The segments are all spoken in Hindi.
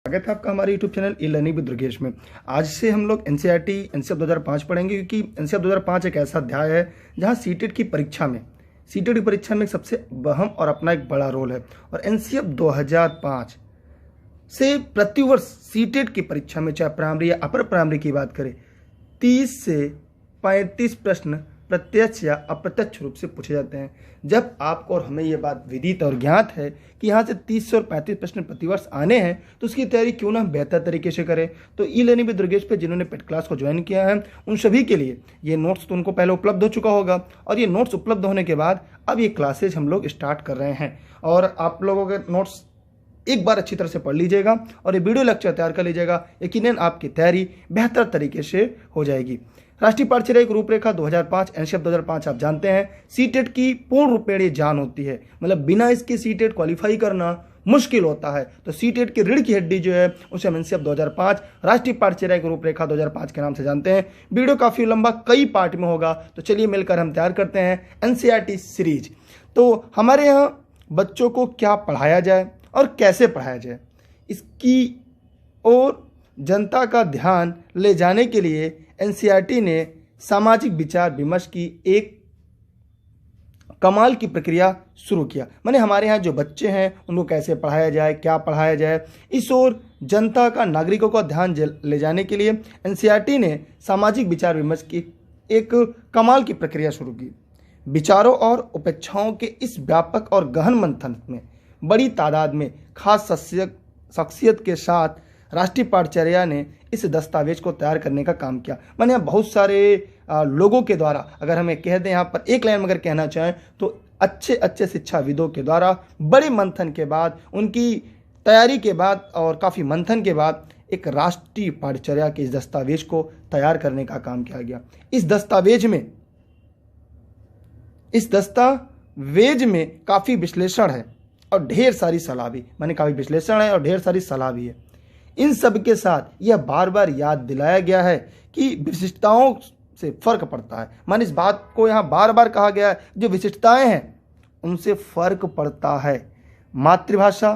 स्वागत है आपका हमारे YouTube channel E learning with Durgesh में। आज से हम लोग एनसीईआरटी एनसीईआरटी 2005 पढ़ेंगे, क्योंकि एनसीईआरटी 2005 एक ऐसा अध्याय है जहां सीटेट की परीक्षा में सबसे अहम और अपना एक बड़ा रोल है। और एनसीईआरटी 2005 से प्रतिवर्ष सीटेट की परीक्षा में, चाहे प्राइमरी या अपर प्राइमरी की बात करें, 30 से 35 प्रश्न प्रत्यक्ष या अप्रत्यक्ष रूप से पूछे जाते हैं। जब आपको और हमें ये बात विदित और ज्ञात है कि यहाँ से 30 और 35 प्रश्न प्रतिवर्ष आने हैं, तो उसकी तैयारी क्यों ना बेहतर तरीके से करें। तो ई लर्निंग विद दुर्गेश पे जिन्होंने पेड क्लास को ज्वाइन किया है, उन सभी के लिए ये नोट्स तो उनको पहले उपलब्ध हो चुका होगा, और ये नोट्स उपलब्ध होने के बाद अब ये क्लासेज हम लोग स्टार्ट कर रहे हैं। और आप लोगों के नोट्स एक बार अच्छी तरह से पढ़ लीजिएगा और ये वीडियो लेक्चर तैयार कर लीजिएगा, यकीनन आपकी तैयारी बेहतर तरीके से हो जाएगी। राष्ट्रीय पाठ्यचर्या एक रूपरेखा 2005 एनसीईआरटी 2005 आप जानते हैं सीटेट की पूर्ण रूपेण जान होती है, मतलब बिना इसके सीटेट क्वालिफाई करना मुश्किल होता है। तो सीटेट की रीढ़ की हड्डी जो है उसे हम एनसीईआरटी 2005 राष्ट्रीय पाठ्यचर्या एक रूपरेखा 2005 के नाम से जानते हैं। वीडियो काफ़ी लंबा कई पार्ट में होगा, तो चलिए मिलकर हम तैयार करते हैं एनसीईआरटी सीरीज। तो हमारे यहाँ बच्चों को क्या पढ़ाया जाए और कैसे पढ़ाया जाए, इसकी ओर जनता का ध्यान ले जाने के लिए एनसीईआरटी ने सामाजिक विचार विमर्श की एक कमाल की प्रक्रिया शुरू किया। माने हमारे यहाँ जो बच्चे हैं उनको कैसे पढ़ाया जाए, क्या पढ़ाया जाए, इस ओर जनता का, नागरिकों का ध्यान ले जाने के लिए एनसीईआरटी ने सामाजिक विचार विमर्श की एक कमाल की प्रक्रिया शुरू की। विचारों और उपेक्षाओं के इस व्यापक और गहन मंथन में बड़ी तादाद में खास शख्सियत के साथ राष्ट्रीय पाठ्यचर्या ने इस दस्तावेज को तैयार करने का काम किया। मैंने यहाँ बहुत सारे लोगों के द्वारा, अगर हमें कह दें यहाँ पर एक लाइन में अगर कहना चाहें तो अच्छे शिक्षाविदों के द्वारा बड़े मंथन के बाद, उनकी तैयारी के बाद और काफ़ी मंथन के बाद एक राष्ट्रीय पाठ्यचर्या के इस दस्तावेज को तैयार करने का काम किया गया। इस दस्तावेज में काफ़ी विश्लेषण है और ढेर सारी सलाह भी, माने काफ़ी विश्लेषण है और ढेर सारी सलाह भी है। इन सब के साथ यह बार बार याद दिलाया गया है कि विशिष्टताओं से फर्क पड़ता है। माने इस बात को यहाँ बार बार कहा गया है, जो विशिष्टताएं हैं उनसे फर्क पड़ता है। मातृभाषा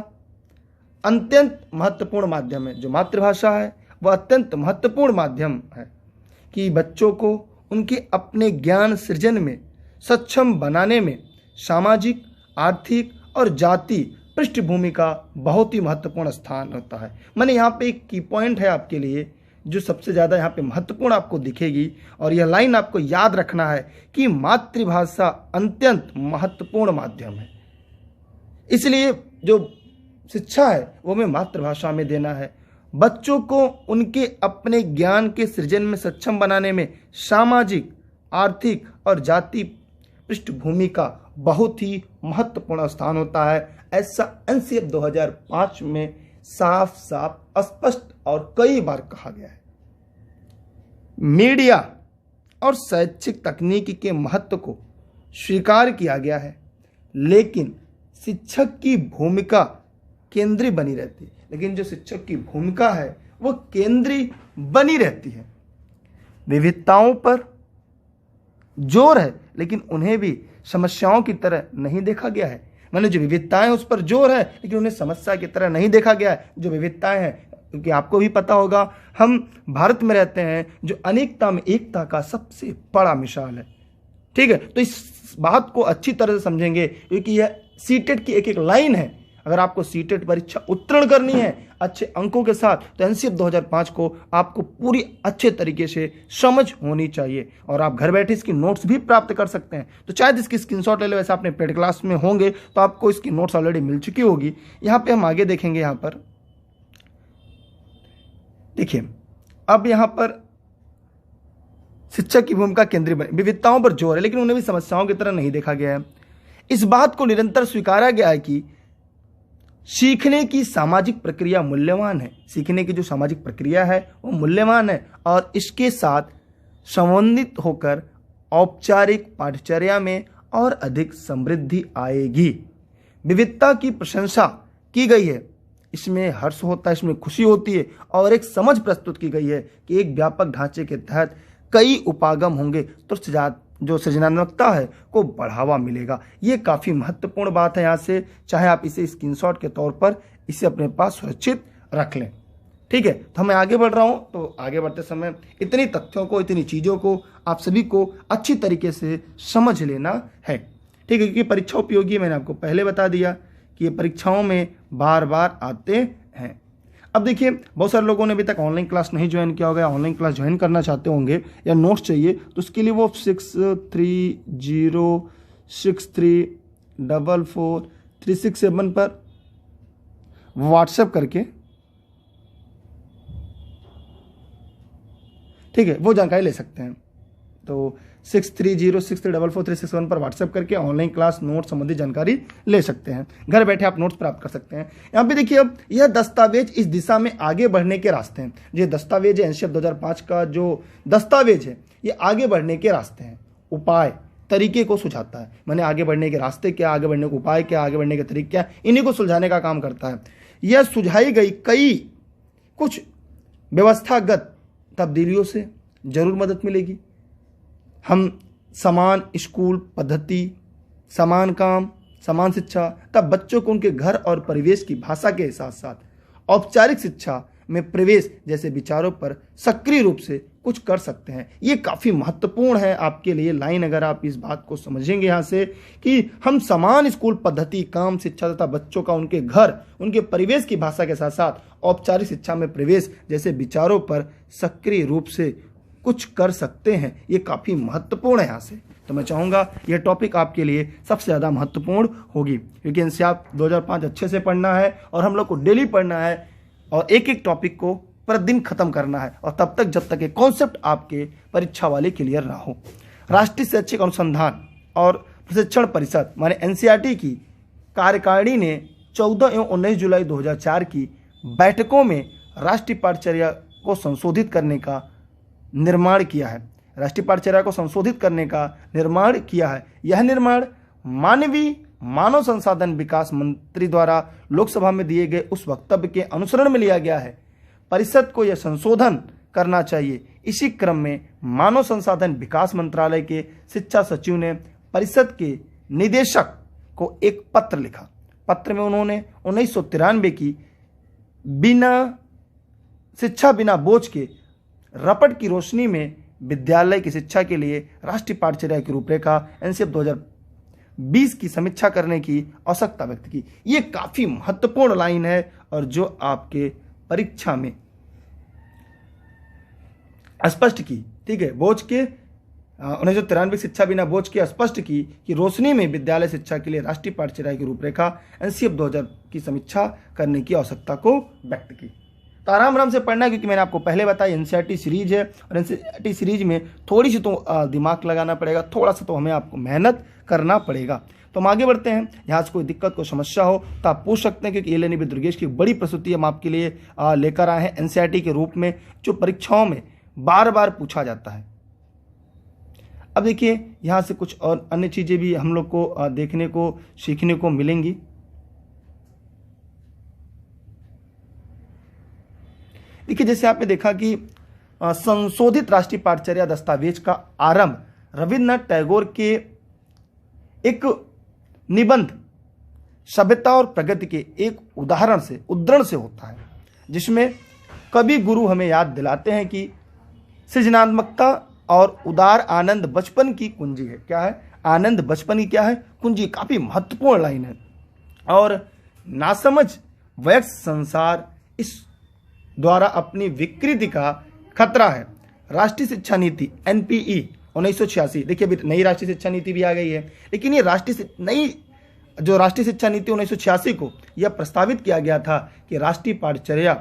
अत्यंत महत्वपूर्ण माध्यम है। जो मातृभाषा है वह अत्यंत महत्वपूर्ण माध्यम है कि बच्चों को उनके अपने ज्ञान सृजन में सक्षम बनाने में सामाजिक, आर्थिक और जाति पृष्ठभूमि का बहुत ही महत्वपूर्ण स्थान होता है। माने यहाँ पे एक की पॉइंट है आपके लिए, जो सबसे ज़्यादा यहाँ पे महत्वपूर्ण आपको दिखेगी, और यह लाइन आपको याद रखना है कि मातृभाषा अत्यंत महत्वपूर्ण माध्यम है। इसलिए जो शिक्षा है वो हमें मातृभाषा में देना है। बच्चों को उनके अपने ज्ञान के सृजन में सक्षम बनाने में सामाजिक, आर्थिक और जाति पृष्ठभूमि का बहुत ही महत्वपूर्ण स्थान होता है। ऐसा एनसीईआरटी 2005 में साफ स्पष्ट और कई बार कहा गया है। मीडिया और शैक्षिक तकनीकी के महत्व को स्वीकार किया गया है, लेकिन शिक्षक की भूमिका केंद्रीय बनी रहती है। लेकिन जो शिक्षक की भूमिका है वो केंद्रीय बनी रहती है। विविधताओं पर जोर है, लेकिन उन्हें भी समस्याओं की तरह नहीं देखा गया है। माने जो विविधताएं उस पर जोर है, लेकिन उन्हें समस्या की तरह नहीं देखा गया है। जो विविधताएं हैं, क्योंकि आपको भी पता होगा हम भारत में रहते हैं, जो अनेकता में एकता का सबसे बड़ा मिसाल है। ठीक है, तो इस बात को अच्छी तरह से समझेंगे, क्योंकि यह सीटेट की एक एक लाइन है। अगर आपको सीटेट परीक्षा उत्तीर्ण करनी है अच्छे अंकों के साथ, तो एनसीईआरटी 2005 को आपको पूरी अच्छे तरीके से समझ होनी चाहिए, और आप घर बैठे इसकी नोट्स भी प्राप्त कर सकते हैं। तो चाहे इसकी स्क्रीनशॉट ले लो, वैसे आपने पेड क्लास में होंगे तो आपको इसकी नोट्स ऑलरेडी मिल चुकी होगी। यहाँ पे हम आगे देखेंगे। यहाँ पर देखिए, अब यहाँ पर शिक्षक की भूमिका केंद्रीय बनी, विविधताओं पर जोर है, लेकिन उन्हें भी समस्याओं की तरह नहीं देखा गया है। इस बात को निरंतर स्वीकारा गया है कि सीखने की सामाजिक प्रक्रिया मूल्यवान है। सीखने की जो सामाजिक प्रक्रिया है वो मूल्यवान है, और इसके साथ संबंधित होकर औपचारिक पाठ्यचर्या में और अधिक समृद्धि आएगी। विविधता की प्रशंसा की गई है, इसमें हर्ष होता है, इसमें खुशी होती है, और एक समझ प्रस्तुत की गई है कि एक व्यापक ढांचे के तहत कई उपागम होंगे तो जो सृजनात्मकता है को बढ़ावा मिलेगा। ये काफ़ी महत्वपूर्ण बात है। यहाँ से चाहे आप इसे स्क्रीनशॉट के तौर पर इसे अपने पास सुरक्षित रख लें। ठीक है, तो मैं आगे बढ़ रहा हूँ। तो आगे बढ़ते समय इतनी तथ्यों को, इतनी चीज़ों को आप सभी को अच्छी तरीके से समझ लेना है। ठीक है, क्योंकि परीक्षा उपयोगी मैंने आपको पहले बता दिया कि ये परीक्षाओं में बार बार आते हैं। अब देखिए, बहुत सारे लोगों ने अभी तक ऑनलाइन क्लास नहीं ज्वाइन किया होगा, ऑनलाइन क्लास ज्वाइन करना चाहते होंगे या नोट्स चाहिए, तो उसके लिए वो 6306344367 पर व्हाट्सएप करके, ठीक है, वो जानकारी ले सकते हैं। तो 6306344367 पर व्हाट्सएप करके ऑनलाइन क्लास नोट संबंधी जानकारी ले सकते हैं। घर बैठे आप नोट्स प्राप्त कर सकते हैं। यहाँ पे देखिए, अब यह दस्तावेज इस दिशा में आगे बढ़ने के रास्ते हैं। ये दस्तावेज है एनसीईआरटी 2005 का जो दस्तावेज है, ये आगे बढ़ने के रास्ते हैं, उपाय तरीके को सुझाता है। मैंने आगे बढ़ने के रास्ते क्या, आगे बढ़ने के उपाय क्या, आगे बढ़ने के तरीके क्या, इन्हीं को सुलझाने का काम करता है। यह सुझाई गई कई कुछ व्यवस्थागत तब्दीलियों से जरूर मदद मिलेगी। हम समान स्कूल पद्धति, समान काम, समान शिक्षा, तब बच्चों को उनके घर और परिवेश की भाषा के साथ साथ औपचारिक शिक्षा में प्रवेश जैसे विचारों पर सक्रिय रूप से कुछ कर सकते हैं। ये काफ़ी महत्वपूर्ण है आपके लिए लाइन, अगर आप इस बात को समझेंगे यहाँ से कि हम समान स्कूल पद्धति, काम, शिक्षा तथा बच्चों का उनके घर, उनके परिवेश की भाषा के साथ साथ औपचारिक शिक्षा में प्रवेश जैसे विचारों पर सक्रिय रूप से कुछ कर सकते हैं। ये काफ़ी महत्वपूर्ण है यहाँ से। तो मैं चाहूँगा ये टॉपिक आपके लिए सबसे ज़्यादा महत्वपूर्ण होगी, क्योंकि एनसीईआरटी 2005 अच्छे से पढ़ना है और हम लोग को डेली पढ़ना है और एक एक टॉपिक को प्रतिदिन खत्म करना है, और तब तक जब तक ये कॉन्सेप्ट आपके परीक्षा वाले क्लियर ना हो। राष्ट्रीय शैक्षिक अनुसंधान और प्रशिक्षण परिषद माने एनसीईआरटी की कार्यकारिणी ने 14 एवं 19 जुलाई 2004 की बैठकों में राष्ट्रीय पाठ्यचर्या को संशोधित करने का निर्माण किया है। राष्ट्रीय पाठ्यचर्या को संशोधित करने का निर्माण किया है। यह निर्माण मानवीय मानव संसाधन विकास मंत्री द्वारा लोकसभा में दिए गए उस वक्तव्य के अनुसरण में लिया गया है। परिषद को यह संशोधन करना चाहिए। इसी क्रम में मानव संसाधन विकास मंत्रालय के शिक्षा सचिव ने परिषद के निदेशक को एक पत्र लिखा। पत्र में उन्होंने 1993 की शिक्षा बिना बोझ के रपट की रोशनी में विद्यालय की शिक्षा के लिए राष्ट्रीय पाठ्यचर्या की रूपरेखा एनसीईआरटी 2020 की समीक्षा करने की आवश्यकता व्यक्त की। ये काफ़ी महत्वपूर्ण लाइन है और जो आपके परीक्षा में स्पष्ट की, ठीक है, बोझ के 1993 शिक्षा बिना बोझ के स्पष्ट की कि रोशनी में विद्यालय शिक्षा के लिए राष्ट्रीय पाठ्यचर्या की रूपरेखा एनसीईआरटी 2000 की समीक्षा करने की आवश्यकता को व्यक्त की। तो आराम आराम से पढ़ना है, क्योंकि मैंने आपको पहले बताया एनसीईआरटी सीरीज है और एनसीईआरटी सीरीज में थोड़ी सी तो दिमाग लगाना पड़ेगा, थोड़ा सा तो हमें आपको मेहनत करना पड़ेगा। तो हम आगे बढ़ते हैं। यहाँ से कोई दिक्कत, कोई समस्या हो तो आप पूछ सकते हैं, क्योंकि एलएनबी दुर्गेश की बड़ी प्रस्तुति हम आपके लिए लेकर आए हैं एनसीईआरटी के रूप में, जो परीक्षाओं में बार बार पूछा जाता है। अब देखिए, यहाँ से कुछ और अन्य चीज़ें भी हम लोग को देखने को, सीखने को मिलेंगी। देखिए, जैसे आपने देखा कि संशोधित राष्ट्रीय पाठ्यचर्या दस्तावेज का आरंभ रविन्द्रनाथ टैगोर के एक निबंध सभ्यता और प्रगति के एक उद्धरण से होता है, जिसमें कवि गुरु हमें याद दिलाते हैं कि सृजनात्मकता और उदार आनंद बचपन की कुंजी है। क्या है? आनंद बचपन की क्या है? कुंजी। काफी महत्वपूर्ण लाइन है। और नासमझ वयस्क संसार इस द्वारा अपनी विकृति का खतरा है। राष्ट्रीय शिक्षा नीति एनपीई 1986, देखिए अभी नई राष्ट्रीय शिक्षा नीति भी आ गई है, लेकिन ये राष्ट्रीय शिक्षा नीति 1986 को यह प्रस्तावित किया गया था कि राष्ट्रीय पाठ्यचर्या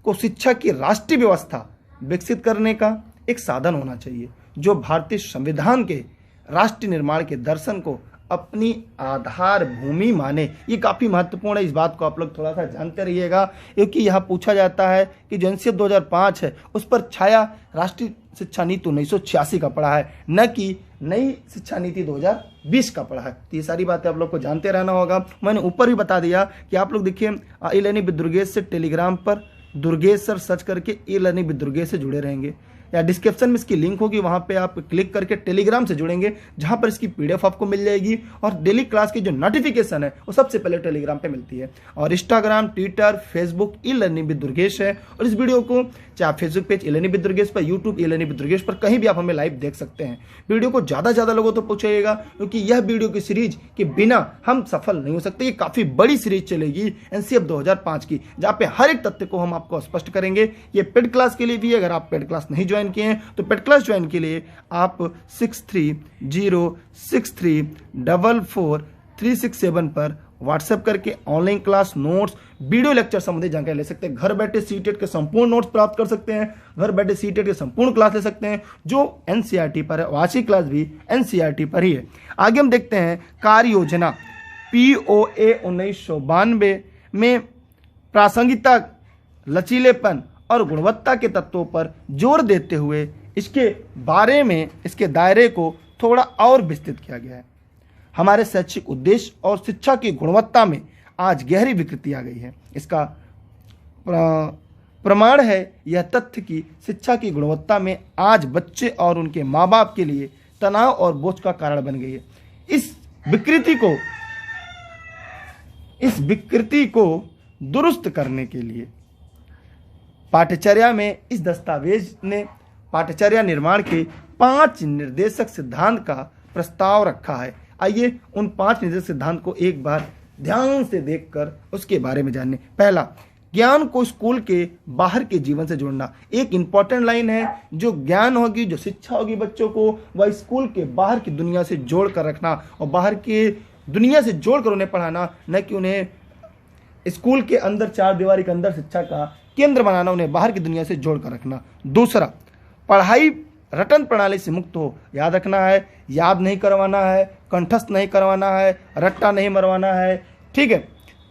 को शिक्षा की राष्ट्रीय व्यवस्था विकसित करने का एक साधन होना चाहिए, जो भारतीय संविधान के राष्ट्र निर्माण के दर्शन को अपनी आधार भूमि माने। ये काफ़ी महत्वपूर्ण है, इस बात को आप लोग थोड़ा सा जानते रहिएगा, क्योंकि यहाँ पूछा जाता है कि जो एनसीईआरटी 2005 है उस पर छाया राष्ट्रीय शिक्षा नीति 1986 का पढ़ा है, न कि नई शिक्षा नीति 2020 का पढ़ा है। तो ये सारी बातें आप लोग को जानते रहना होगा। मैंने ऊपर भी बता दिया कि आप लोग देखिए ई लर्निंग विद दुर्गेश से टेलीग्राम पर दुर्गेश सर सर्च करके ई लर्निंग विद दुर्गेश से जुड़े रहेंगे। या डिस्क्रिप्शन में इसकी लिंक होगी, वहाँ पे आप क्लिक करके टेलीग्राम से जुड़ेंगे, जहाँ पर इसकी PDF आपको मिल जाएगी और डेली क्लास की जो नोटिफिकेशन है वो सबसे पहले टेलीग्राम पे मिलती है। और Instagram, Twitter, Facebook e learning with Durgesh है। और इस वीडियो को चाहे Facebook page e learning with Durgesh पर, YouTube e learning with Durgesh पर, कहीं भी आप हमें लाइव देख सकते हैं। वीडियो को ज़्यादा से ज़्यादा लोगों तक पहुँचाइएगा, क्योंकि यह वीडियो की सीरीज के बिना हम सफल नहीं हो सकते। ये काफ़ी बड़ी सीरीज चलेगी NCF 2005 की, जहाँ पे हर एक तथ्य को हम आपको स्पष्ट करेंगे। ये पेड क्लास के लिए भी है, अगर आप पेड क्लास नहीं ज्वाइन किए हैं तो पेड क्लास ज्वाइन के लिए आप 6306344367 पर व्हाट्सएप करके online class, notes, video lecture संबंधी जानकारी ले सकते हैं। घर बैठे सीटेट के संपूर्ण नोट्स प्राप्त कर सकते हैं, घर बैठे सीटेट के संपूर्ण क्लास ले सकते हैं, जो NCERT पर है। वार्षिक क्लास भी NCERT पर ही है। आगे हम देखते हैं कार्य योजना POA 1992 में प्रासंगिकता, लचीलेपन और गुणवत्ता के तत्वों पर जोर देते हुए इसके बारे में, इसके दायरे को थोड़ा और विस्तृत किया गया है। हमारे शैक्षिक उद्देश्य और शिक्षा की गुणवत्ता में आज गहरी विकृति आ गई है। इसका प्रमाण है यह तथ्य कि शिक्षा की गुणवत्ता में आज बच्चे और उनके माँ बाप के लिए तनाव और बोझ का कारण बन गई है। इस विकृति को दुरुस्त करने के लिए पाठ्यचर्या में इस दस्तावेज ने पाठ्यचर्या निर्माण के 5 निर्देशक सिद्धांत का प्रस्ताव रखा है। आइए उन 5 निर्देशक सिद्धांत को एक बार ध्यान से देखकर उसके बारे में जानने। पहला, ज्ञान को स्कूल के बाहर के जीवन से जोड़ना। एक इंपॉर्टेंट लाइन है, जो ज्ञान होगी, जो शिक्षा होगी बच्चों को, वह स्कूल के बाहर की दुनिया से जोड़ कर रखना और बाहर की दुनिया से जोड़ कर उन्हें पढ़ाना, न कि उन्हें स्कूल के अंदर 4 दीवारी के अंदर शिक्षा का केंद्र बनाना, उन्हें बाहर की दुनिया से जोड़ कर रखना। दूसरा, पढ़ाई रटन प्रणाली से मुक्त हो। याद रखना है, याद नहीं करवाना है, कंठस्थ नहीं करवाना है, रट्टा नहीं मरवाना है, ठीक है।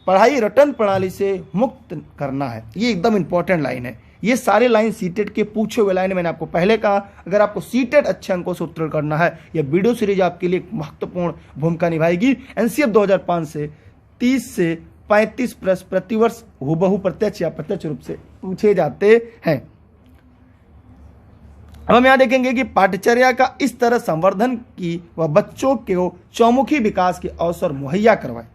पढ़ाई रटन प्रणाली से मुक्त करना है, ये एकदम इंपॉर्टेंट लाइन है। ये सारे लाइन सीटेट के पूछे हुए लाइन, मैंने आपको पहले कहा, अगर आपको सीटेट अच्छे अंकों से उत्तीर्ण करना है, यह वीडियो सीरीज आपके लिए महत्वपूर्ण भूमिका निभाएगी। NCF 2005 से 30 से 35 प्रश्न प्रतिवर्ष हुबहू प्रत्यक्ष या प्रत्यक्ष रूप से पूछे जाते हैं। अब हम यहाँ देखेंगे कि पाठ्यचर्या का इस तरह संवर्धन की वह बच्चों को चौमुखी विकास के अवसर मुहैया करवाए,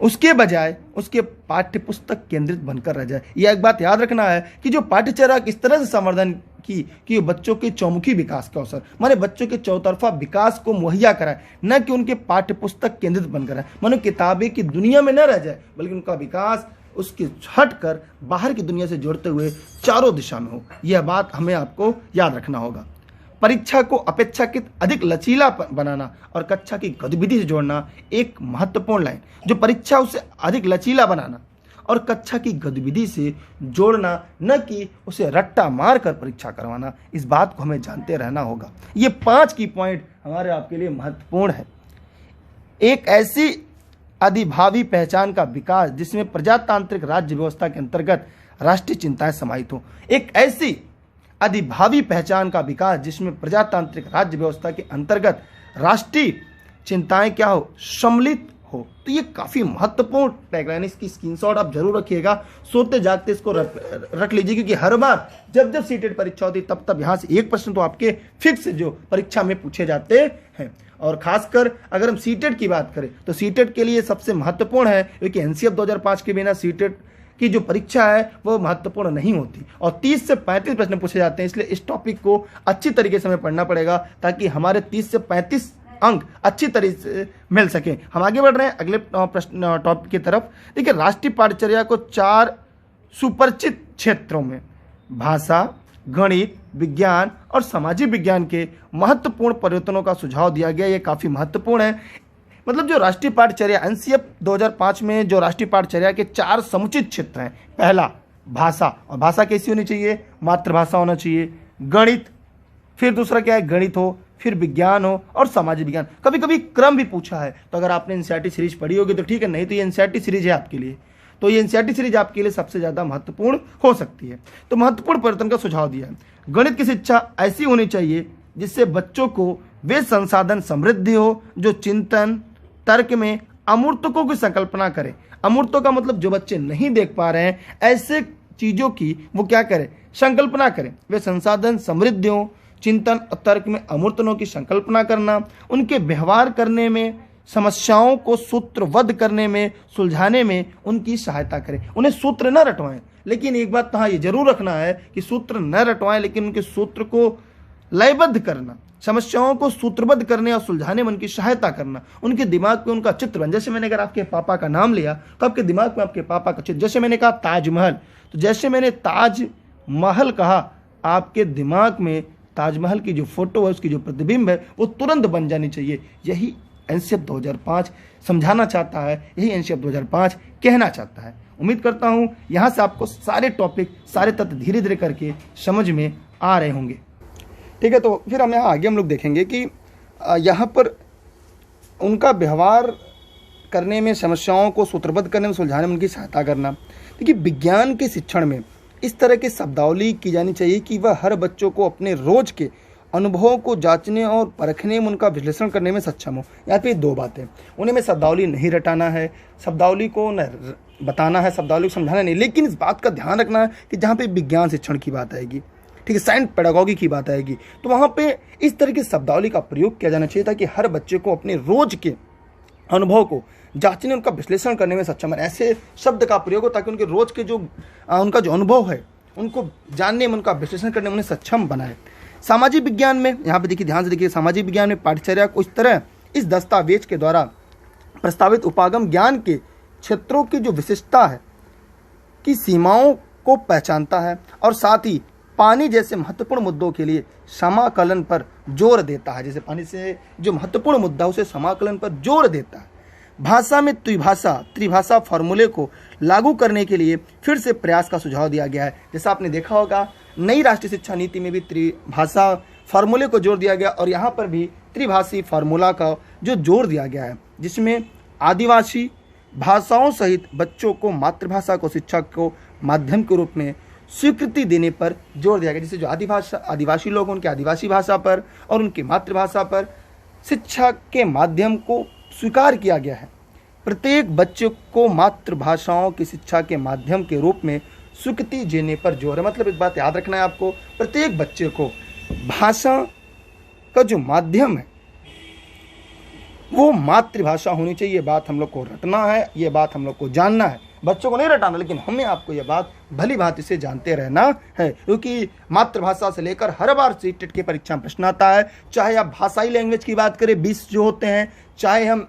उसके बजाय उसके पाठ्य पुस्तक केंद्रित बनकर रह जाए। यह एक बात याद रखना है कि जो पाठ्यचर्या किस तरह से संवर्धन कि बच्चों के चौमुखी विकास के अवसर, माने बच्चों के चौतरफा विकास को मुहैया कराए, न कि उनके पाठ्य पुस्तक केंद्रित बनकर रहे। मानो किताबें की दुनिया में न रह जाए, बल्कि उनका विकास उसके हटकर बाहर की दुनिया से जोड़ते हुए चारों दिशा में हो। यह बात हमें आपको याद रखना होगा। परीक्षा को अपेक्षाकृत अधिक लचीला बनाना और कक्षा की गतिविधि से जोड़ना एक महत्वपूर्ण लाइन। जो परीक्षा उसे अधिक लचीला बनाना और कक्षा की गतिविधि से जोड़ना, न कि उसे रट्टा मार कर परीक्षा करवाना। इस बात को हमें जानते रहना होगा। ये 5 की पॉइंट हमारे आपके लिए महत्वपूर्ण है। एक ऐसी अधिभावी पहचान का विकास जिसमें प्रजातांत्रिक राज्य व्यवस्था के अंतर्गत राष्ट्रीय चिंताएं समाहित हो। एक ऐसी अधिभावी पहचान का विकास जिसमें प्रजातांत्रिक राज्य व्यवस्था के अंतर्गत राष्ट्रीय चिंताएं क्या हो, सम्मिलित हो। तो ये काफी महत्वपूर्ण टैगलाइन, इसकी स्क्रीनशॉट आप जरूर रखिएगा, सोते जागते इसको रख लीजिए, क्योंकि हर बार जब जब सीटेट परीक्षा होती है तब यहाँ से एक प्रश्न तो आपके फिक्स जो परीक्षा में पूछे जाते हैं। और खासकर अगर हम सीटेट की बात करें तो सीटेट के लिए सबसे महत्वपूर्ण है, क्योंकि NCF 2005 के बिना सीटेट की जो परीक्षा है वो महत्वपूर्ण नहीं होती और 30 से 35 प्रश्न पूछे जाते हैं। इसलिए इस टॉपिक को अच्छी तरीके से हमें पढ़ना पड़ेगा, ताकि हमारे 30 से 35 अंक अच्छी तरीके से मिल सके। हम आगे बढ़ रहे हैं अगले प्रश्न टॉपिक की तरफ। देखिए, राष्ट्रीय पाठ्यचर्या को 4 सुपरिचित क्षेत्रों में भाषा, गणित, विज्ञान और सामाजिक विज्ञान के महत्वपूर्ण परिवर्तनों का सुझाव दिया गया। ये काफ़ी महत्वपूर्ण है। मतलब जो राष्ट्रीय पाठ्यचर्या NCF 2005 में जो राष्ट्रीय पाठ्यचर्या के 4 समुचित क्षेत्र हैं, पहला भाषा, और भाषा कैसी होनी चाहिए, मातृभाषा होना चाहिए, गणित, फिर दूसरा क्या है, गणित हो, फिर विज्ञान हो और सामाजिक विज्ञान। कभी कभी क्रम भी पूछा है, तो अगर आपने NCERT सीरीज पढ़ी होगी तो ठीक है, नहीं तो ये NCERT सीरीज है आपके लिए, तो ये NCERT सीरीज आपके लिए सबसे ज़्यादा महत्वपूर्ण हो सकती है। तो महत्वपूर्ण परिवर्तन का सुझाव दिया है। गणित की शिक्षा ऐसी होनी चाहिए जिससे बच्चों को वे संसाधन समृद्धि हो जो चिंतन, तर्क में अमूर्तकों की संकल्पना करें। अमूर्तों का मतलब जो बच्चे नहीं देख पा रहे हैं, ऐसे चीज़ों की वो क्या करें, संकल्पना करें। वे संसाधन समृद्ध हों, चिंतन और तर्क में अमूर्तनों की संकल्पना करना, उनके व्यवहार करने में, समस्याओं को सूत्रबद्ध करने में, सुलझाने में उनकी सहायता करें। उन्हें सूत्र न रटवाएं, लेकिन एक बात तो हाँ ये जरूर रखना है कि सूत्र न रटवाएं, लेकिन उनके सूत्र को लयबद्ध करना, समस्याओं को सूत्रबद्ध करने और सुलझाने में उनकी सहायता करना, उनके दिमाग में उनका चित्र बन। जैसे मैंने अगर आपके पापा का नाम लिया तो आपके दिमाग में आपके पापा का चित्र, जैसे मैंने कहा ताजमहल, तो जैसे मैंने ताजमहल कहा, आपके दिमाग में ताजमहल की जो फोटो है, उसकी जो प्रतिबिंब है, वो तुरंत बन जानी चाहिए। यही एनसीएफ 2005 समझाना चाहता है, यही एनसीएफ 2005 कहना चाहता है। उम्मीद करता हूँ यहाँ से आपको सारे टॉपिक, सारे तत्व धीरे धीरे करके समझ में आ रहे होंगे। ठीक है, तो फिर हम यहाँ आगे हम लोग देखेंगे कि यहाँ पर उनका व्यवहार करने में, समस्याओं को सूत्रबद्ध करने में, सुलझाने में उनकी सहायता करना। देखिए, विज्ञान के शिक्षण में इस तरह की शब्दावली की जानी चाहिए कि वह हर बच्चों को अपने रोज के अनुभवों को जांचने और परखने में, उनका विश्लेषण करने में सक्षम हो। यहाँ पे दो बातें, उन्हें में शब्दावली नहीं रटाना है, शब्दावली को न बताना है, शब्दावली को समझाना नहीं, लेकिन इस बात का ध्यान रखना है कि जहाँ पे विज्ञान शिक्षण की बात आएगी, ठीक है, साइंस पेडागॉजी की बात आएगी, तो वहाँ पे इस तरह की शब्दावली का प्रयोग किया जाना चाहिए ताकि हर बच्चे को अपने रोज के अनुभव को जांचने, उनका विश्लेषण करने में सक्षम है। ऐसे शब्द का प्रयोग हो ताकि उनके रोज के जो उनका जो अनुभव है, उनको जानने में, उनका विश्लेषण करने में उन्हें सक्षम बनाए। सामाजिक विज्ञान में, यहाँ पे देखिए, ध्यान से देखिए, सामाजिक विज्ञान में पाठ्यचर्या को इस तरह इस दस्तावेज के द्वारा प्रस्तावित उपागम ज्ञान के क्षेत्रों की जो विशिष्टता है की सीमाओं को पहचानता है और साथ ही पानी जैसे महत्वपूर्ण मुद्दों के लिए समाकलन पर जोर देता है। जैसे पानी से जो महत्वपूर्ण मुद्दा, उसे समाकलन पर जोर देता है। भाषा में त्रिभाषा फॉर्मूले को लागू करने के लिए फिर से प्रयास का सुझाव दिया गया है। जैसा आपने देखा होगा, नई राष्ट्रीय शिक्षा नीति में भी त्रिभाषा फॉर्मूले को जोर दिया गया और यहाँ पर भी त्रिभाषी फॉर्मूला का जो जोर दिया गया है, जिसमें आदिवासी भाषाओं सहित बच्चों को मातृभाषा को शिक्षा को माध्यम के रूप में स्वीकृति देने पर जोर दिया गया। जैसे जो आदिवासी लोग, उनके आदिवासी भाषा पर और उनकी मातृभाषा पर शिक्षा के माध्यम को स्वीकार किया गया है। प्रत्येक बच्चे को मातृभाषाओं की शिक्षा के माध्यम के रूप में स्वीकृति देने पर जोर है। मतलब एक बात याद रखना है आपको, प्रत्येक बच्चे को भाषा का जो माध्यम है वो मातृभाषा होनी चाहिए। ये बात हम लोग को रटना है, ये बात हम लोग को जानना है। बच्चों को नहीं रटाना, लेकिन हमें आपको ये बात भली भांति से जानते रहना है, क्योंकि मातृभाषा से लेकर हर बार सीटेट की परीक्षा में प्रश्न आता है। चाहे आप भाषाई लैंग्वेज की बात करें, 20 जो होते हैं, चाहे हम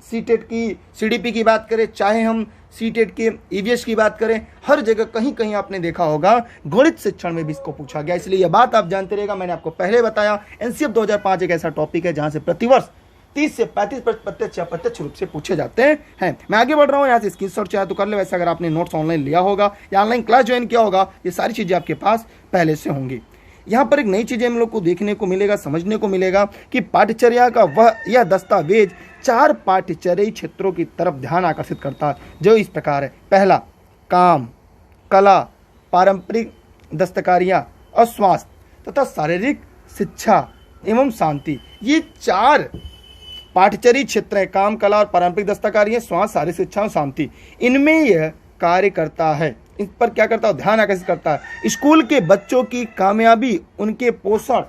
सीटेट की सीडीपी की बात करें, चाहे हम सीटेट के ईवीएस की बात करें, हर जगह कहीं कहीं आपने देखा होगा गणित शिक्षण में भी इसको पूछा गया। इसलिए यह बात आप जानते रहेगा। मैंने आपको पहले बताया, एनसीएफ 2005 एक ऐसा टॉपिक है जहां से प्रतिवर्ष 30 से 35% प्रत्यक्ष या अप्रत्यक्ष रूप से पूछे जाते हैं। मैं आगे बढ़ रहा हूँ, यहाँ से स्क्रीनशॉट चाहे तो कर ले। वैसे अगर आपने नोट्स ऑनलाइन लिया होगा या ऑनलाइन क्लास ज्वाइन किया होगा, ये सारी चीज़ें आपके पास पहले से होंगी। यहाँ पर एक नई चीज़ें हम लोग को देखने को मिलेगा, समझने को मिलेगा कि पाठ्यचर्या का यह दस्तावेज 4 पाठ्यचर्या क्षेत्रों की तरफ ध्यान आकर्षित करता है, जो इस प्रकार है। पहला, काम, कला, पारंपरिक दस्तकारियाँ और स्वास्थ्य तथा शारीरिक शिक्षा एवं शांति। ये 4 पाठ्यचर्या क्षेत्र है, काम, कला और पारंपरिक दस्तकारियाँ, स्वास्थ्य, शारीरिक शिक्षा और शांति। इनमें यह कार्य करता है, इन पर क्या करता है, ध्यान आकर्षित करता है। स्कूल के बच्चों की कामयाबी उनके पोषण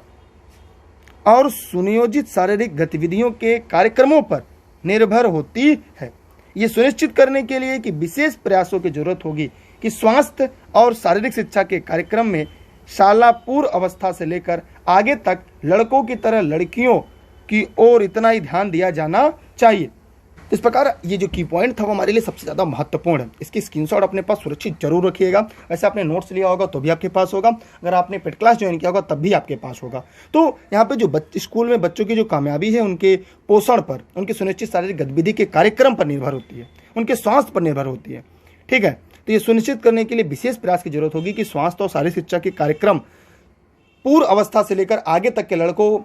और सुनियोजित शारीरिक गतिविधियों के कार्यक्रमों पर निर्भर होती है। ये सुनिश्चित करने के लिए कि विशेष प्रयासों की जरूरत होगी कि स्वास्थ्य और शारीरिक शिक्षा के कार्यक्रम में शाला पूर्व अवस्था से लेकर आगे तक लड़कों की तरह लड़कियों की ओर इतना ही ध्यान दिया जाना चाहिए। इस प्रकार ये जो की पॉइंट था वो हमारे लिए सबसे ज़्यादा महत्वपूर्ण है। इसकी स्क्रीनशॉट अपने पास सुरक्षित जरूर रखिएगा। वैसे आपने नोट्स लिया होगा तो भी आपके पास होगा, अगर आपने पेड क्लास ज्वाइन किया होगा तब भी आपके पास होगा। तो यहाँ पे जो स्कूल में बच्चों की जो कामयाबी है उनके पोषण पर, उनकी सुनिश्चित शारीरिक गतिविधि के कार्यक्रम पर निर्भर होती है, उनके स्वास्थ्य पर निर्भर होती है। ठीक है, तो ये सुनिश्चित करने के लिए विशेष प्रयास की जरूरत होगी कि स्वास्थ्य और शारीरिक शिक्षा के कार्यक्रम पूर्व अवस्था से लेकर आगे तक के लड़कों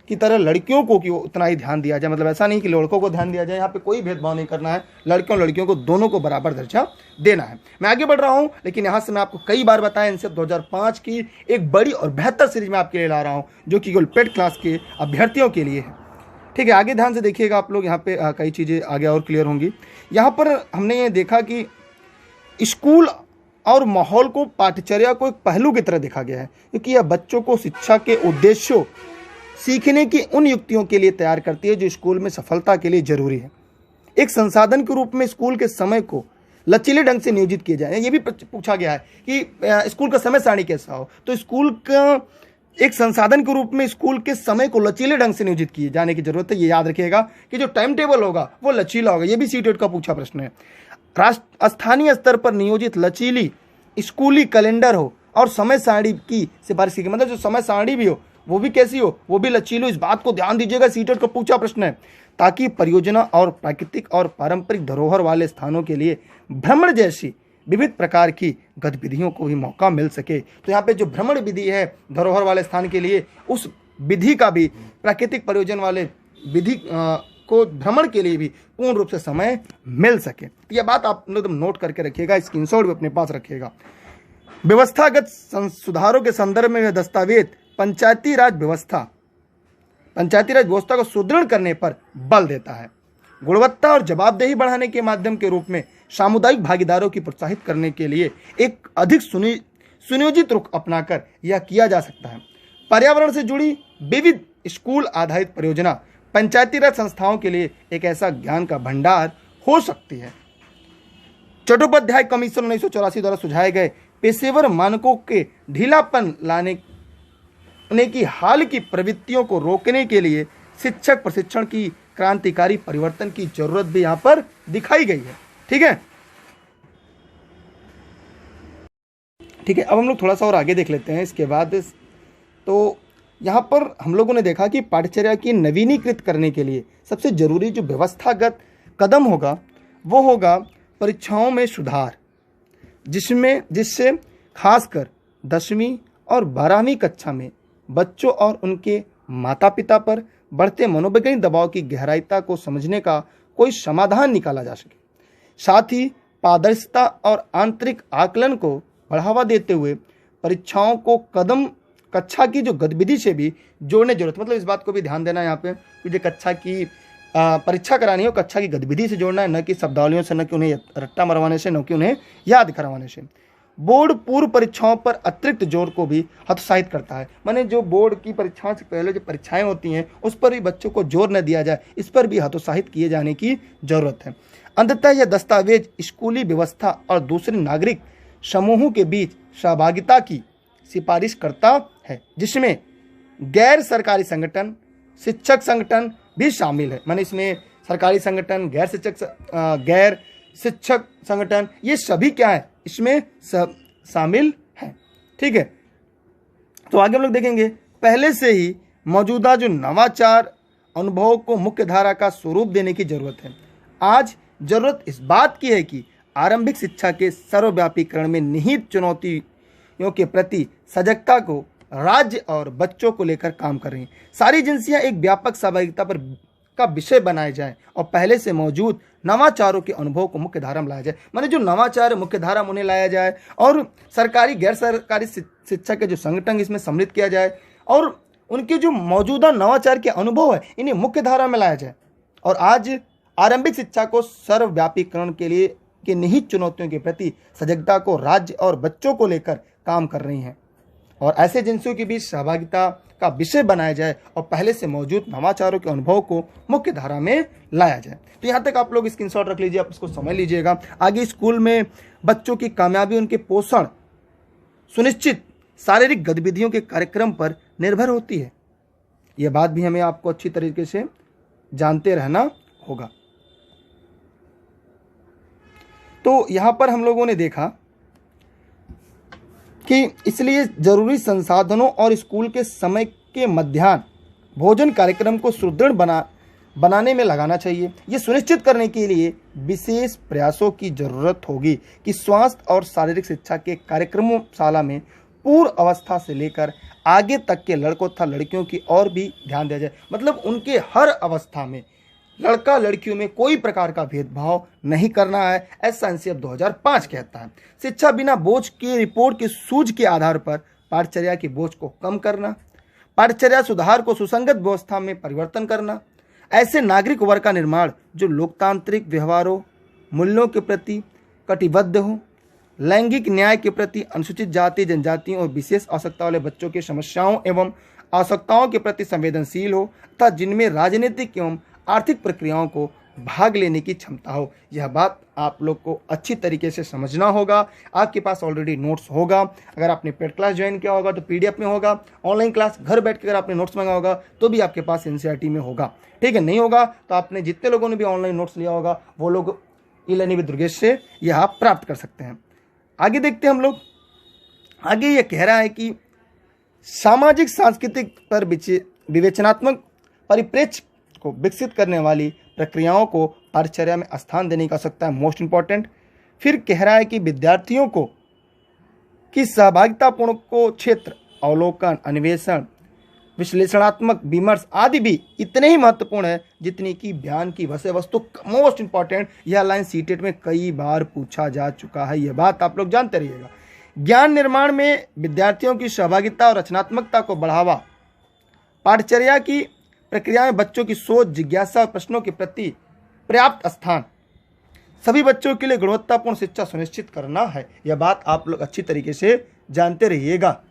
की तरह लड़कियों को कि उतना ही ध्यान दिया जाए। मतलब ऐसा नहीं कि लड़कों को ध्यान दिया जाए, यहाँ पे कोई भेदभाव नहीं करना है, लड़कियों को दोनों को बराबर दर्जा देना है। मैं आगे बढ़ रहा हूँ, लेकिन यहाँ से मैं आपको कई बार बताया, एनसीएफ 2005 की एक बड़ी और बेहतर सीरीज में आपके लिए ला रहा हूँ, जो कि केवल पेड क्लास के अभ्यर्थियों के लिए है। ठीक है, आगे ध्यान से देखिएगा आप लोग, यहाँ पे कई चीज़ें आगे और क्लियर होंगी। यहाँ पर हमने ये देखा कि स्कूल और माहौल को पाठ्यचर्या को एक पहलू की तरह देखा गया है, क्योंकि यह बच्चों को शिक्षा के उद्देश्यों, सीखने की उन युक्तियों के लिए तैयार करती है जो स्कूल में सफलता के लिए जरूरी है। एक संसाधन के रूप में स्कूल के समय को लचीले ढंग से नियोजित किए जाए। ये भी पूछा गया है कि स्कूल का समय सारणी कैसा हो, तो स्कूल का एक संसाधन के रूप में स्कूल के समय को लचीले ढंग से नियोजित किए जाने की जरूरत है। ये याद रखिएगा कि जो टाइम टेबल होगा वो लचीला होगा। ये भी सीटेट का पूछा प्रश्न है। स्थानीय स्तर पर नियोजित लचीली स्कूली कैलेंडर हो और समय सारणी की सिफारिश की, मतलब जो समय सारणी भी हो वो भी कैसी हो, वो भी लचीलो। इस बात को ध्यान दीजिएगा, सीटेट का पूछा प्रश्न है, ताकि परियोजना और प्राकृतिक और पारंपरिक धरोहर वाले स्थानों के लिए भ्रमण जैसी विविध प्रकार की गतिविधियों को भी मौका मिल सके। तो यहाँ पे जो भ्रमण विधि है धरोहर वाले स्थान के लिए, उस विधि का भी, प्राकृतिक प्रयोजन वाले विधि को भ्रमण के लिए भी पूर्ण रूप से समय मिल सके। तो यह बात आप लोग नोट करके रखिएगा, स्क्रीनशॉट भी अपने पास रखिएगा। व्यवस्थागत सुधारों के संदर्भ में यह दस्तावेज पंचायती राज व्यवस्था को सुदृढ़ करने पर बल देता है। गुणवत्ता और जवाबदेही बढ़ाने के माध्यम के रूप में सामुदायिक भागीदारों की प्रोत्साहित करने के लिए एक अधिक सुनियोजित रुख अपनाकर यह किया जा सकता है। पर्यावरण से जुड़ी विविध स्कूल आधारित परियोजना पंचायती राज संस्थाओं के लिए एक ऐसा ज्ञान का भंडार हो सकती है। चट्टोपाध्याय कमीशन 1984 द्वारा सुझाए गए पेशेवर मानकों के ढीलापन लाने की हाल की प्रवृत्तियों को रोकने के लिए शिक्षक प्रशिक्षण की क्रांतिकारी परिवर्तन की जरूरत भी यहां पर दिखाई गई है। ठीक है, अब हम लोग थोड़ा सा और आगे देख लेते हैं इसके बाद। तो यहाँ पर हम लोगों ने देखा कि पाठ्यचर्या की नवीनीकृत करने के लिए सबसे जरूरी जो व्यवस्थागत कदम होगा वो होगा परीक्षाओं में सुधार, जिससे खासकर 10वीं और 12वीं कक्षा में बच्चों और उनके माता पिता पर बढ़ते मनोवैज्ञानिक दबाव की गहराईता को समझने का कोई समाधान निकाला जा सके। साथ ही पारदर्शिता और आंतरिक आकलन को बढ़ावा देते हुए परीक्षाओं को कक्षा की जो गतिविधि से भी जोड़ने की जरूरत। मतलब इस बात को भी ध्यान देना यहाँ पे कि जो कक्षा की परीक्षा करानी हो कक्षा की गतिविधि से जोड़ना है, न कि शब्दावलियों से, न कि उन्हें रट्टा मरवाने से, न कि उन्हें याद करवाने से। बोर्ड पूर्व परीक्षाओं पर अतिरिक्त जोर को भी हतोत्साहित करता है। माने जो बोर्ड की परीक्षाओं से पहले जो परीक्षाएं होती हैं उस पर भी बच्चों को जोर न दिया जाए, इस पर भी हतोत्साहित किए जाने की जरूरत है। अंततः यह दस्तावेज स्कूली व्यवस्था और दूसरे नागरिक समूहों के बीच सहभागिता की सिफारिश करता है, जिसमें गैर सरकारी संगठन, शिक्षक संगठन भी शामिल है। माने इसमें सरकारी संगठन, गैर शिक्षक संगठन, ये सभी क्या है, इसमें सब शामिल हैं। ठीक है, तो आगे हम लोग देखेंगे पहले से ही मौजूदा जो नवाचार अनुभव को मुख्य धारा का स्वरूप देने की जरूरत है। आज जरूरत इस बात की है कि आरंभिक शिक्षा के सर्वव्यापीकरण में निहित चुनौतियों के प्रति सजगता को राज्य और बच्चों को लेकर काम कर रही हैं। सारी एजेंसियां एक व्यापक सहभागिता पर का विषय बनाए जाए और पहले से मौजूद नवाचारों के अनुभव को मुख्य धारा में लाया जाए। माने जो नवाचार मुख्य धारा में उन्हें लाया जाए और सरकारी गैर सरकारी शिक्षा के जो संगठन इसमें सम्मिलित किया जाए और उनके जो मौजूदा नवाचार के अनुभव है इन्हें मुख्य धारा में लाया जाए। और आज आरंभिक शिक्षा को सर्वव्यापीकरण के लिए के निहित चुनौतियों के प्रति सजगता को राज्य और बच्चों को लेकर काम कर रही हैं और ऐसे एजेंसियों के बीच सहभागिता का विषय बनाया जाए और पहले से मौजूद नवाचारों के अनुभव को मुख्य धारा में लाया जाए। तो यहाँ तक आप लोग स्क्रीनशॉट रख लीजिए, आप इसको समझ लीजिएगा। आगे स्कूल में बच्चों की कामयाबी उनके पोषण सुनिश्चित शारीरिक गतिविधियों के कार्यक्रम पर निर्भर होती है। यह बात भी हमें आपको अच्छी तरीके से जानते रहना होगा। तो यहाँ पर हम लोगों ने देखा कि इसलिए जरूरी संसाधनों और स्कूल के समय के मध्याह्न भोजन कार्यक्रम को सुदृढ़ बनाने में लगाना चाहिए। ये सुनिश्चित करने के लिए विशेष प्रयासों की जरूरत होगी कि स्वास्थ्य और शारीरिक शिक्षा के कार्यक्रमों शाला में पूर्व अवस्था से लेकर आगे तक के लड़कों तथा लड़कियों की ओर भी ध्यान दिया जाए। मतलब उनके हर अवस्था में लड़का लड़कियों में कोई प्रकार का भेदभाव नहीं करना है, ऐसा एनसीएफ 2005 कहता है। शिक्षा बिना बोझ की रिपोर्ट की सूझ के आधार पर पाठचर्या की बोझ को कम करना, पाठचर्या सुधार को सुसंगत व्यवस्था में परिवर्तन करना, ऐसे नागरिक वर्ग का निर्माण जो लोकतांत्रिक व्यवहारों मूल्यों के प्रति कटिबद्ध हो, लैंगिक न्याय के प्रति, अनुसूचित जाति जनजातियों और विशेष आवश्यकता वाले बच्चों की समस्याओं एवं आवश्यकताओं के प्रति संवेदनशील हो तथा जिनमें राजनीतिक एवं आर्थिक प्रक्रियाओं को भाग लेने की क्षमता हो। यह बात आप लोग को अच्छी तरीके से समझना होगा। आपके पास ऑलरेडी नोट्स होगा, अगर आपने पेड क्लास ज्वाइन किया होगा तो पीडीएफ में होगा, ऑनलाइन क्लास घर बैठ के अगर आपने नोट्स मंगा होगा तो भी आपके पास एनसीईआरटी में होगा। ठीक है, नहीं होगा तो आपने जितने लोगों ने भी ऑनलाइन नोट्स लिया होगा वो लोग ई लर्निंग विद दुर्गेश से यह आप प्राप्त कर सकते हैं। आगे देखते हैं हम लोग। आगे ये कह रहा है कि सामाजिक सांस्कृतिक पर विवेचनात्मक परिप्रेक्ष्य को विकसित करने वाली प्रक्रियाओं को पाठ्यचर्या में स्थान देने की आवश्यकता है, मोस्ट इंपॉर्टेंट। फिर कह रहा है कि विद्यार्थियों को की सहभागितापूर्ण को क्षेत्र अवलोकन, अन्वेषण, विश्लेषणात्मक विमर्श आदि भी इतने ही महत्वपूर्ण है जितनी कि बयान की विषय वस्तु। मोस्ट इंपॉर्टेंट, यह लाइन सीटेट में कई बार पूछा जा चुका है, यह बात आप लोग जानते रहिएगा। ज्ञान निर्माण में विद्यार्थियों की सहभागिता और रचनात्मकता को बढ़ावा, पाठ्यचर्या की प्रक्रिया में बच्चों की सोच, जिज्ञासा और प्रश्नों के प्रति पर्याप्त स्थान, सभी बच्चों के लिए गुणवत्तापूर्ण शिक्षा सुनिश्चित करना है। यह बात आप लोग अच्छी तरीके से जानते रहिएगा।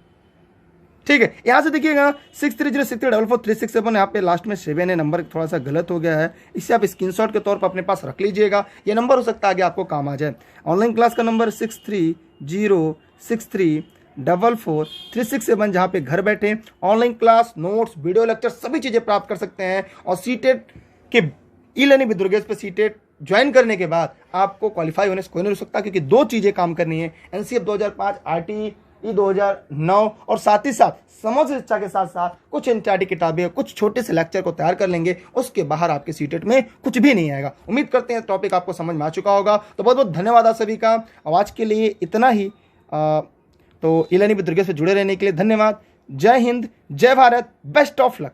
ठीक है, यहाँ से देखिएगा 6306344367 यहाँ पे लास्ट में 7 है, नंबर थोड़ा सा गलत हो गया है, इसे आप स्क्रीनशॉट के तौर पर अपने पास रख लीजिएगा। ये नंबर हो सकता है आगे आपको काम आ जाए। ऑनलाइन क्लास का नंबर 6306344367, जहाँ पे घर बैठे online class, notes, video lecture सभी चीज़ें प्राप्त कर सकते हैं। और सीटेट के ई लर्निंग विद दुर्गेश पे सीटेट ज्वाइन करने के बाद आपको क्वालिफाई होने से कोई नहीं रुक सकता, क्योंकि 2 चीज़ें काम करनी है, एनसीएफ 2005, आरटीई 2009, और साथ ही साथ समग्र शिक्षा के साथ साथ कुछ एनसीईआरटी किताबें, कुछ छोटे से लेक्चर को तैयार कर लेंगे, उसके बाहर आपके सीटेट में कुछ भी नहीं आएगा। उम्मीद करते हैं टॉपिक आपको समझ में आ चुका होगा। तो बहुत बहुत धन्यवाद आप सभी का। आज के लिए इतना ही। तो ई लर्निंग विद दुर्गेश से जुड़े रहने के लिए धन्यवाद। जय हिंद, जय भारत, बेस्ट ऑफ लक।